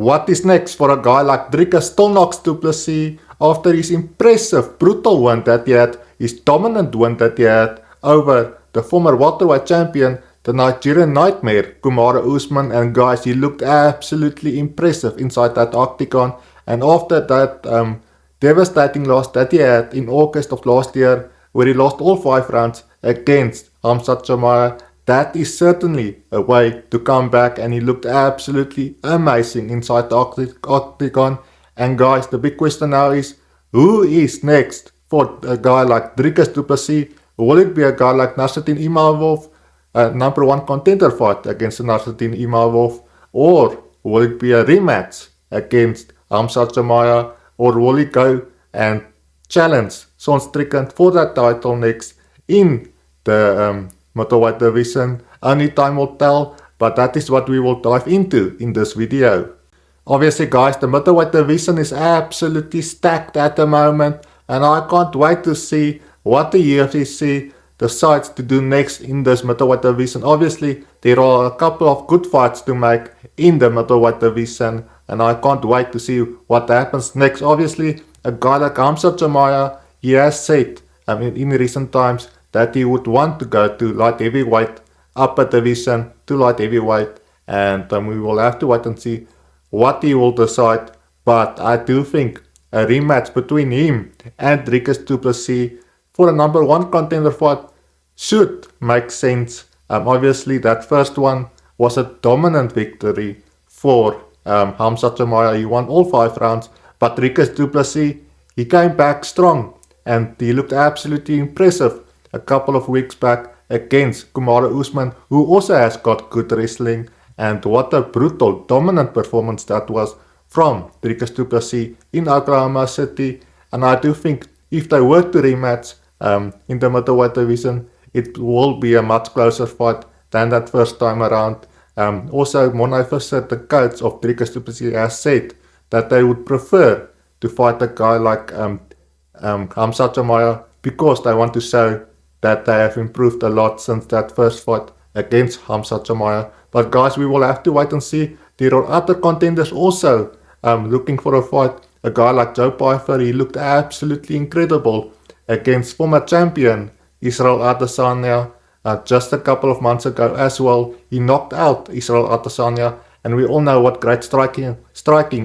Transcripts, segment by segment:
What is next for a guy like Dricus Du Plessis after his impressive, brutal win that he had, his dominant win that he had over the former welterweight champion, the Nigerian nightmare, Kamaru Usman? And guys, he looked absolutely impressive inside that octagon. And after that devastating loss that he had in August of last year, where he lost all 5 rounds against Khamzat Chimaev, that is certainly a way to come back, and he looked absolutely amazing inside the octagon. And guys, the big question now is, who is next for a guy like Dricus Du Plessis? Will it be a guy like Nassourdine Imavov, a number 1 contender fight against Nassourdine Imavov, or will it be a rematch against Khamzat Chimaev, or will he go and challenge Strickland for that title next in the middleweight division? Only time will tell, but that is what we will dive into in this video. Obviously guys, the middleweight division is absolutely stacked at the moment, and I can't wait to see what the UFC decides to do next in this middleweight division. Obviously there are a couple of good fights to make in the middleweight division, and I can't wait to see what happens next. Obviously a guy like Khamzat Chimaev, he has said in recent times that he would want to go to light heavyweight, upper division to light heavyweight, and we will have to wait and see what he will decide. But I do think a rematch between him and Dricus Du Plessis for a number 1 contender fight should make sense. Obviously that first one was a dominant victory for Khamzat Chimaev. He won all 5 rounds, but Dricus Du Plessis, he came back strong, and he looked absolutely impressive a couple of weeks back against Kamaru Usman, who also has got good wrestling. And what a brutal, dominant performance that was from Dricus Du Plessis in Oklahoma City. And I do think if they were to rematch in the middleweight division, it will be a much closer fight than that first time around. Also, Monai Fisher, the coach of Dricus Du Plessis, has said that they would prefer to fight a guy like Khamzat Chimaev, because they want to show that they have improved a lot since that first fight against Khamzat Chimaev. But guys, we will have to wait and see. There are other contenders also looking for a fight. A guy like Pyfer, he looked absolutely incredible against former champion Israel Adesanya just a couple of months ago as well. He knocked out Israel Adesanya, and we all know what great striking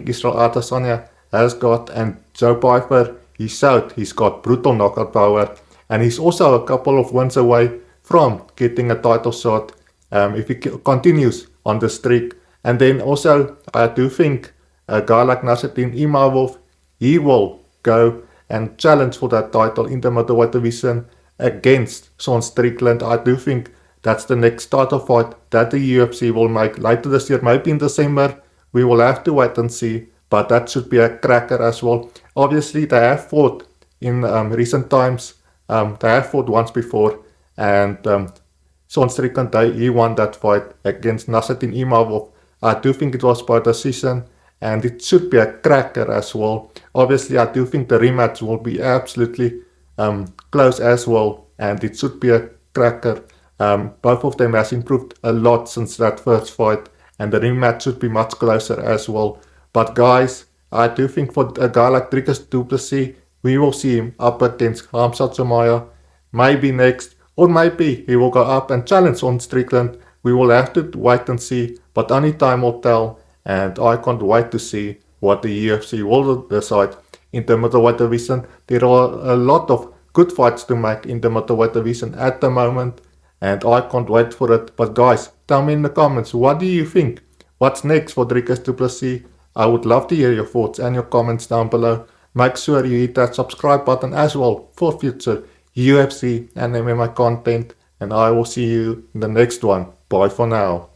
Israel Adesanya has got. And Pyfer, he showed he's got brutal knockout power, and he's also a couple of wins away from getting a title shot if he continues on the streak. And then also I do think a guy like Nassourdine Imavov, he will go and challenge for that title in the middleweight division against Strickland. I do think that's the next title fight that the UFC will make later this year, maybe in December. We will have to wait and see, but that should be a cracker as well. Obviously they have fought in recent times. They have fought once before, and Strickland, he won that fight against Nassourdine Imavov. I do think it was by decision, and it should be a cracker as well. Obviously I do think the rematch will be absolutely close as well, and it should be a cracker. Both of them has improved a lot since that first fight, and the rematch should be much closer as well. But guys, I do think for a guy like Dricus Du Plessis, we will see him up against Khamzat Chimaev maybe next, or maybe he will go up and challenge on Strickland. We will have to wait and see, but only time will tell, and I can't wait to see what the UFC will decide in the middleweight division. There are a lot of good fights to make in the middleweight division at the moment, and I can't wait for it. But guys, tell me in the comments, what do you think? What's next for Dricus Du Plessis? I would love to hear your thoughts and your comments down below. Make sure you hit that subscribe button as well for future UFC and MMA content, and I will see you in the next one. Bye for now.